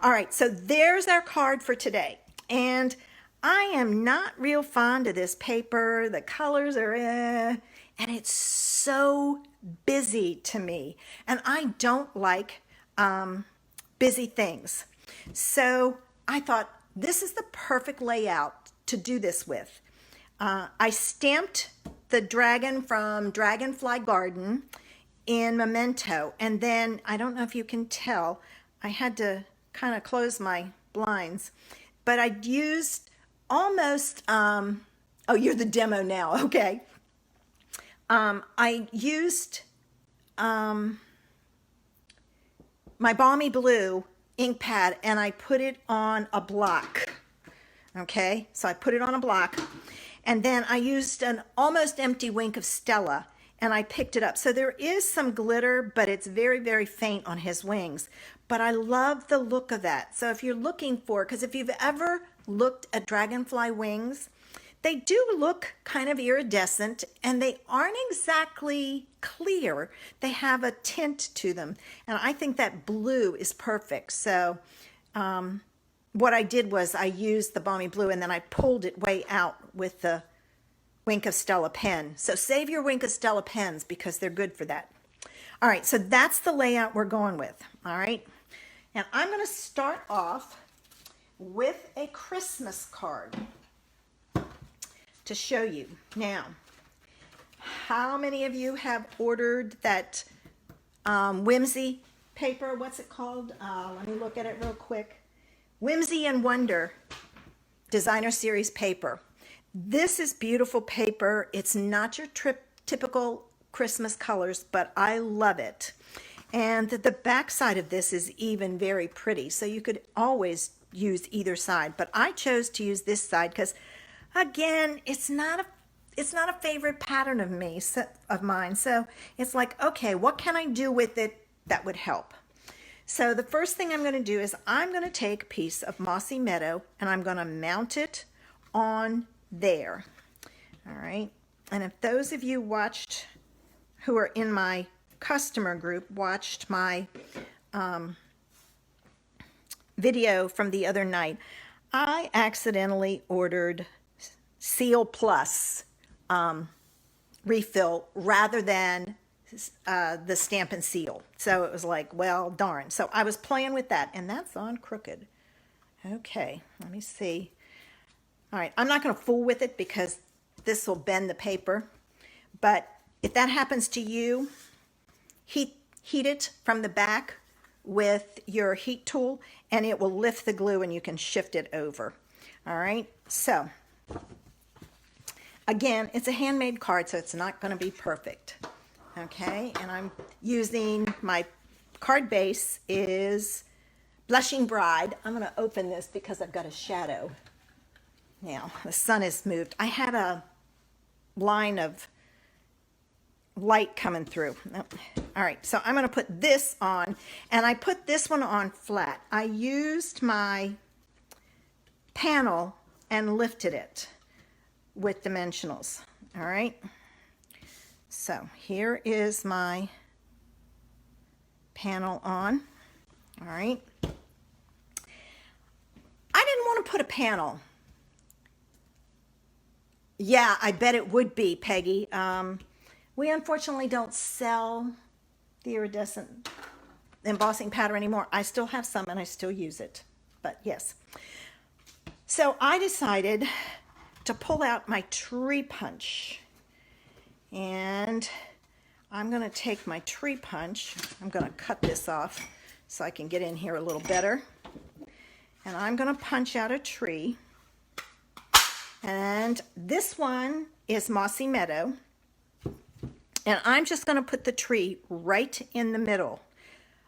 All right, so there's our card for today. And I am not real fond of this paper. The colors are and it's so busy to me. And I don't like busy things. So I thought this is the perfect layout to do this with. I stamped the dragon from Dragonfly Garden in Memento, and then I don't know if you can tell, I had to kind of close my blinds, but I used almost oh, you're the demo now. Okay. I used my Balmy Blue ink pad and I put it on a block. Okay, so I put it on a block, and then I used an almost empty Wink of Stella and I picked it up. So there is some glitter, but it's very, very faint on his wings. But I love the look of that. So if you're looking for, because if you've ever looked at dragonfly wings, they do look kind of iridescent and they aren't exactly clear. They have a tint to them. And I think that blue is perfect. So what I did was I used the Balmy Blue and then I pulled it way out with the Wink of Stella pen. So save your Wink of Stella pens because they're good for that. All right, so that's the layout we're going with. All right, and I'm going to start off with a Christmas card to show you. Now, how many of you have ordered that Whimsy paper? What's it called? Let me look at it real quick. Whimsy and Wonder Designer Series paper. This is beautiful paper. It's not your typical Christmas colors, but I love it. And the back side of this is even very pretty. So you could always use either side, but I chose to use this side because, again, it's not a favorite pattern of mine. So it's like, okay, what can I do with it that would help? So the first thing I'm going to do is I'm going to take a piece of Mossy Meadow and I'm going to mount it on there. All right. And if those of you who are in my customer group watched my video from the other night, I accidentally ordered Seal Plus refill rather than the Stampin' Seal. So it was like, well, darn. So I was playing with that, and that's on crooked. Okay, let me see. All right, I'm not going to fool with it because this will bend the paper. But if that happens to you, heat it from the back with your heat tool, and it will lift the glue, and you can shift it over. All right, so again, it's a handmade card, so it's not going to be perfect. Okay, and I'm using my card base is Blushing Bride. I'm going to open this because I've got a shadow. Now, the sun has moved. I had a line of light coming through. All right, so I'm going to put this on, and I put this one on flat. I used my panel and lifted it with dimensionals. All right. So here is my panel on. All right. I didn't want to put a panel. Yeah, I bet it would be, Peggy. We unfortunately don't sell the iridescent embossing powder anymore. I still have some and I still use it, but yes. So I decided to pull out my tree punch. And I'm going to take my tree punch. I'm going to cut this off so I can get in here a little better. And I'm going to punch out a tree. And this one is Mossy Meadow. And I'm just going to put the tree right in the middle.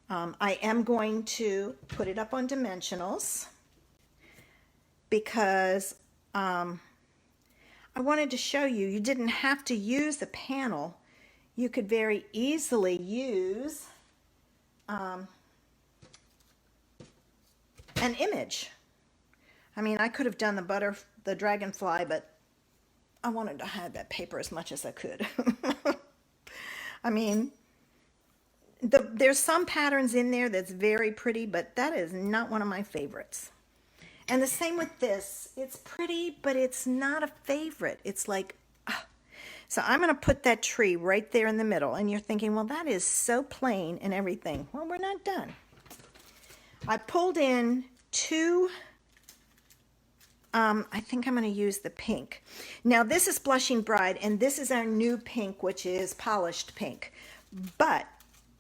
I am going to put it up on dimensionals because I wanted to show you, you didn't have to use a panel. You could very easily use an image. I mean, I could have done the dragonfly, but I wanted to hide that paper as much as I could. I mean, there's some patterns in there that's very pretty, but that is not one of my favorites. And the same with this. It's pretty, but it's not a favorite. It's like, so I'm going to put that tree right there in the middle. And you're thinking, well, that is so plain and everything. Well, we're not done. I pulled in two, I think I'm going to use the pink. Now, this is Blushing Bride, and this is our new pink, which is polished pink. But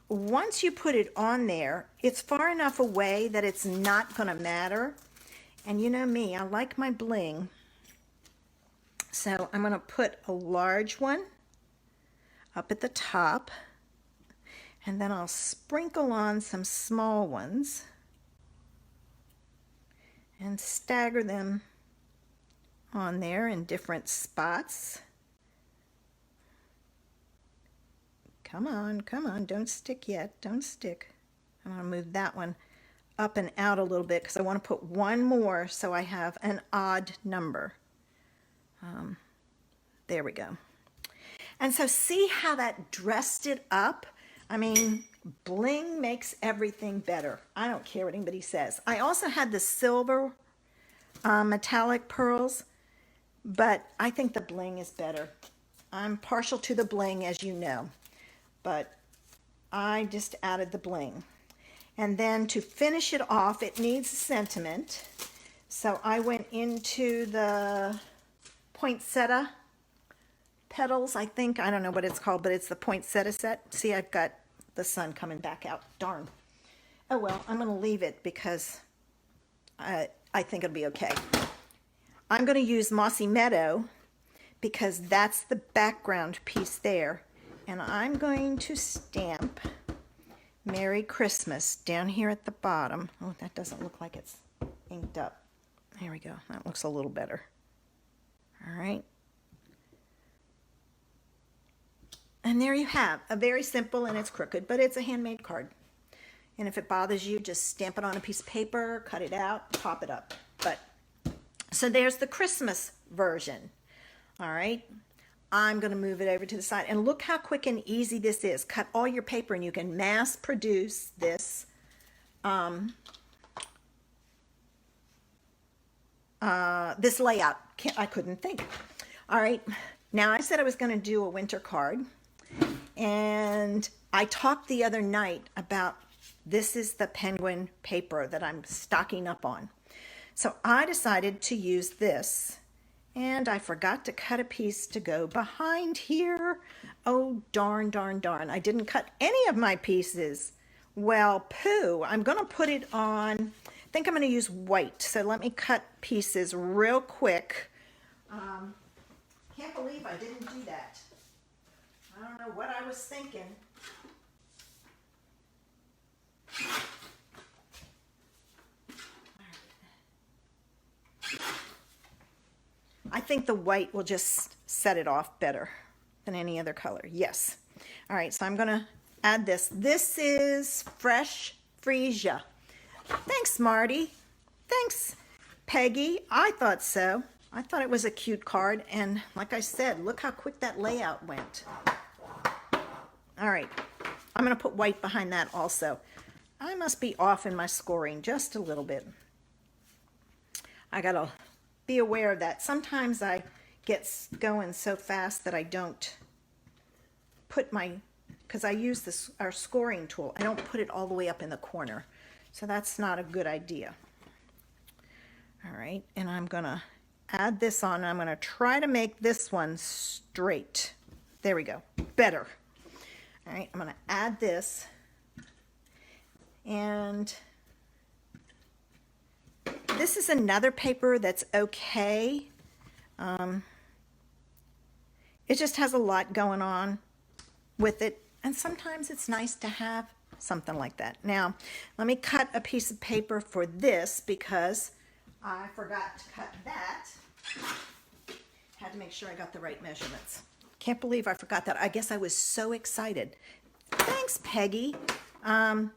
once you put it on there, it's far enough away that it's not going to matter. And you know me, I like my bling. So I'm going to put a large one up at the top, and then I'll sprinkle on some small ones and stagger them on there in different spots. Come on, don't stick yet, don't stick. I'm going to move that one up and out a little bit because I want to put one more so I have an odd number. There we go. And so see how that dressed it up? I mean, bling makes everything better. I don't care what anybody says. I also had the silver metallic pearls, but I think the bling is better. I'm partial to the bling, as you know, but I just added the bling. And then to finish it off, it needs a sentiment. So I went into the poinsettia petals, I think. I don't know what it's called, but it's the poinsettia set. See, I've got the sun coming back out. Darn. Oh, well, I'm going to leave it because I think it'll be okay. I'm going to use Mossy Meadow because that's the background piece there. And I'm going to stamp Merry Christmas down here at the bottom. Oh, that doesn't look like it's inked up. There we go. That looks a little better. All right. And there you have a very simple, and it's crooked, but it's a handmade card. And if it bothers you, just stamp it on a piece of paper, cut it out, pop it up. But so there's the Christmas version. All right. I'm going to move it over to the side. And look how quick and easy this is. Cut all your paper and you can mass produce this this layout. I couldn't think. All right. Now, I said I was going to do a winter card. And I talked the other night about this is the penguin paper that I'm stocking up on. So I decided to use this. And I forgot to cut a piece to go behind here. Oh, darn, darn, darn. I didn't cut any of my pieces. Well, pooh. I'm going to put it on, I think I'm going to use white. So let me cut pieces real quick. Can't believe I didn't do that. I don't know what I was thinking. I think the white will just set it off better than any other color. Yes. All right, so I'm going to add this. This is Fresh Freesia. Thanks, Marty. Thanks, Peggy. I thought so. I thought it was a cute card, and like I said, look how quick that layout went. All right, I'm going to put white behind that also. I must be off in my scoring just a little bit. I got to be aware of that. Sometimes I get going so fast that I don't put my, because I use this, our scoring tool, I don't put it all the way up in the corner. So that's not a good idea. All right, and I'm going to add this on. I'm going to try to make this one straight. There we go. Better. All right, I'm going to add this. And this is another paper that's okay. It just has a lot going on with it. And sometimes it's nice to have something like that. Now, let me cut a piece of paper for this because I forgot to cut that. Had to make sure I got the right measurements. Can't believe I forgot that. I guess I was so excited. Thanks, Peggy. I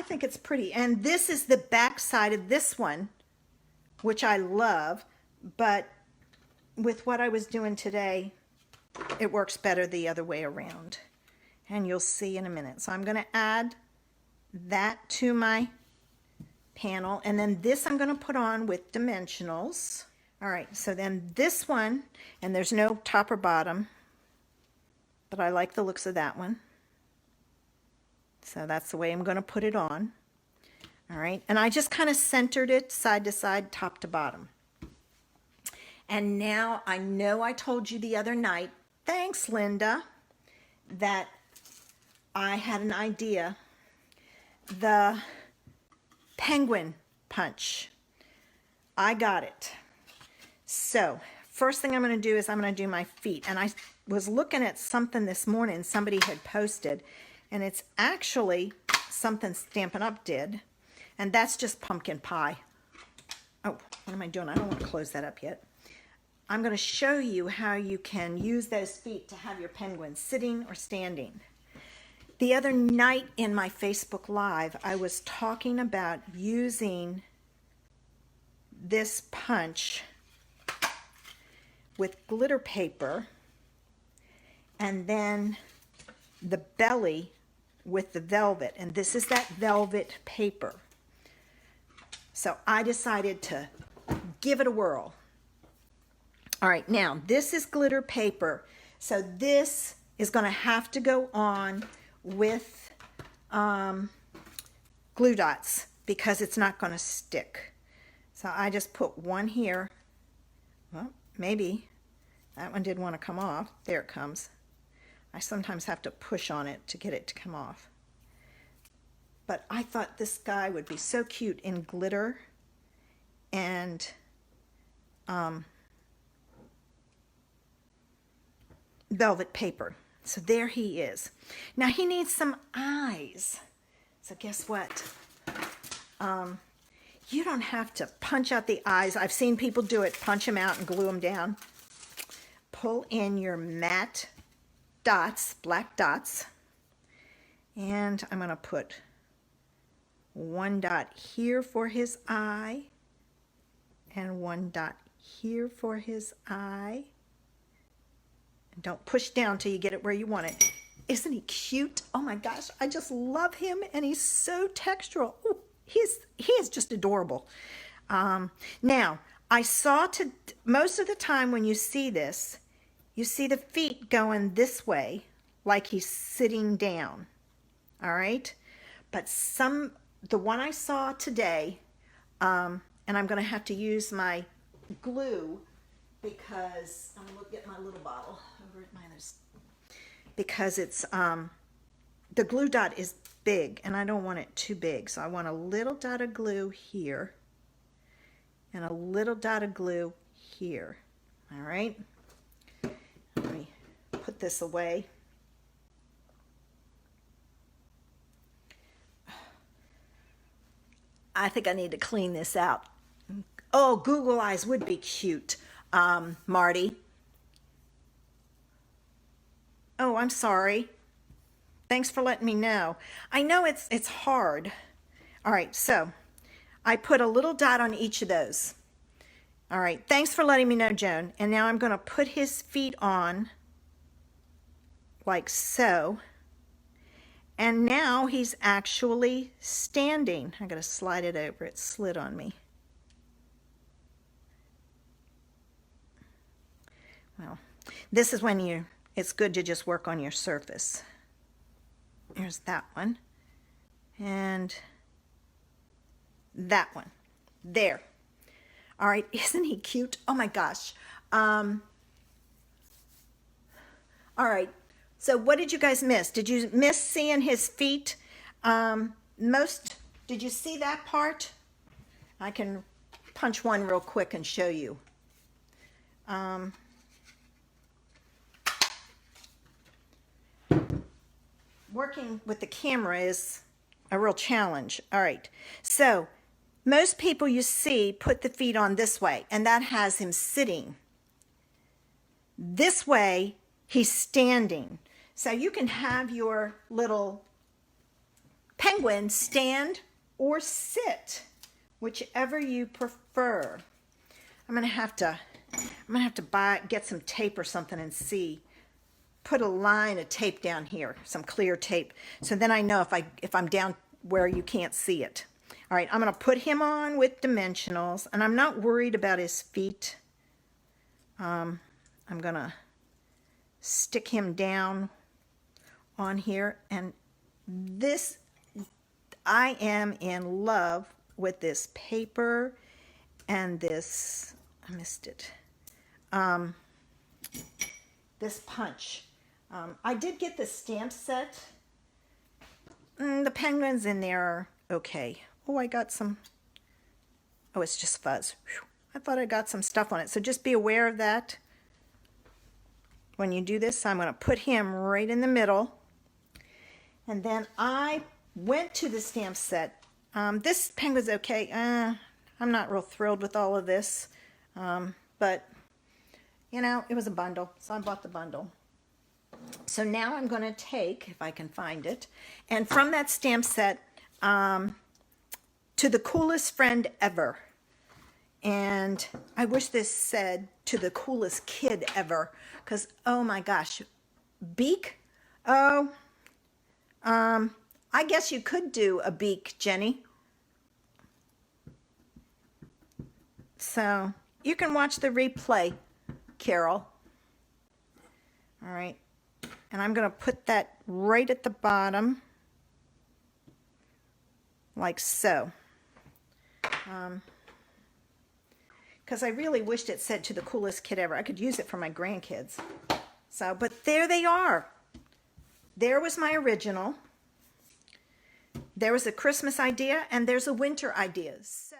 think it's pretty. And this is the back side of this one, which I love. But with what I was doing today, it works better the other way around. and you'll see in a minute. So I'm going to add that to my panel, and then this I'm going to put on with dimensionals. All right, so then this one, and there's no top or bottom, but I like the looks of that one. So that's the way I'm going to put it on. All right, and I just kind of centered it side to side, top to bottom. And now I know I told you the other night, thanks Linda, that I had an idea. The penguin punch. I got it. So first thing I'm going to do is I'm going to do my feet. And I was looking at something this morning somebody had posted, and it's actually something Stampin' Up! Did. And that's just pumpkin pie. Oh, what am I doing? I don't want to close that up yet. I'm going to show you how you can use those feet to have your penguin sitting or standing. The other night in my Facebook Live, I was talking about using this punch with glitter paper and then the belly with the velvet. And this is that velvet paper. So I decided to give it a whirl. All right, now this is glitter paper. So this is going to have to go on with glue dots because it's not going to stick. So I just put one here. Well, maybe that one didn't want to come off. There it comes. I sometimes have to push on it to get it to come off. But I thought this guy would be so cute in glitter and velvet paper. So there he is. Now he needs some eyes. So guess what? You don't have to punch out the eyes. I've seen people do it, punch them out and glue them down. Pull in your matte dots, black dots, and I'm going to put one dot here for his eye and one dot here for his eye. And don't push down till you get it where you want it. Isn't he cute? Oh my gosh, I just love him, and he's so textural. Ooh, he is just adorable. Now, I saw most of the time when you see this, you see the feet going this way, like he's sitting down. All right? But the one I saw today, and I'm going to have to use my glue because I'm going to get my little bottle over at my other, because it's the glue dot is big and I don't want it too big, so I want a little dot of glue here and a little dot of glue here. All right, let me put this away. I think I need to clean this out. Oh, Google Eyes would be cute, Marty. Oh, I'm sorry. Thanks for letting me know. I know it's hard. All right, so I put a little dot on each of those. All right, thanks for letting me know, Joan. And now I'm going to put his feet on like so. And now he's actually standing. I got to slide it over. It slid on me. Well, this is when it's good to just work on your surface. Here's that one. And that one. There. All right, isn't he cute? Oh my gosh. All right. So what did you guys miss? Did you miss seeing his feet? Did you see that part? I can punch one real quick and show you. Working with the camera is a real challenge. All right, so most people you see put the feet on this way, and that has him sitting. This way, he's standing. So you can have your little penguin stand or sit, whichever you prefer. I'm gonna have to get some tape or something and see. put a line of tape down here, some clear tape. So then I know if I'm down where you can't see it. All right, I'm going to put him on with dimensionals, and I'm not worried about his feet. I'm going to stick him down on here, and this, I am in love with this paper and this, I missed it, this punch. I did get the stamp set. The penguins in there are okay. Oh, I got some, oh, it's just fuzz. Whew. I thought I got some stuff on it, so just be aware of that. When you do this, I'm going to put him right in the middle. And then I went to the stamp set. This penguin's okay. I'm not real thrilled with all of this. But, you know, it was a bundle, so I bought the bundle. So now I'm going to take, if I can find it, and from that stamp set, to the coolest friend ever. And I wish this said to the coolest kid ever, because, oh my gosh, beak? Oh, I guess you could do a beak, Jenny. So you can watch the replay, Carol. All right. And I'm going to put that right at the bottom, like so. Because I really wished it said to the coolest kid ever. I could use it for my grandkids. So, but there they are. There was my original. There was a Christmas idea, and there's a winter idea. So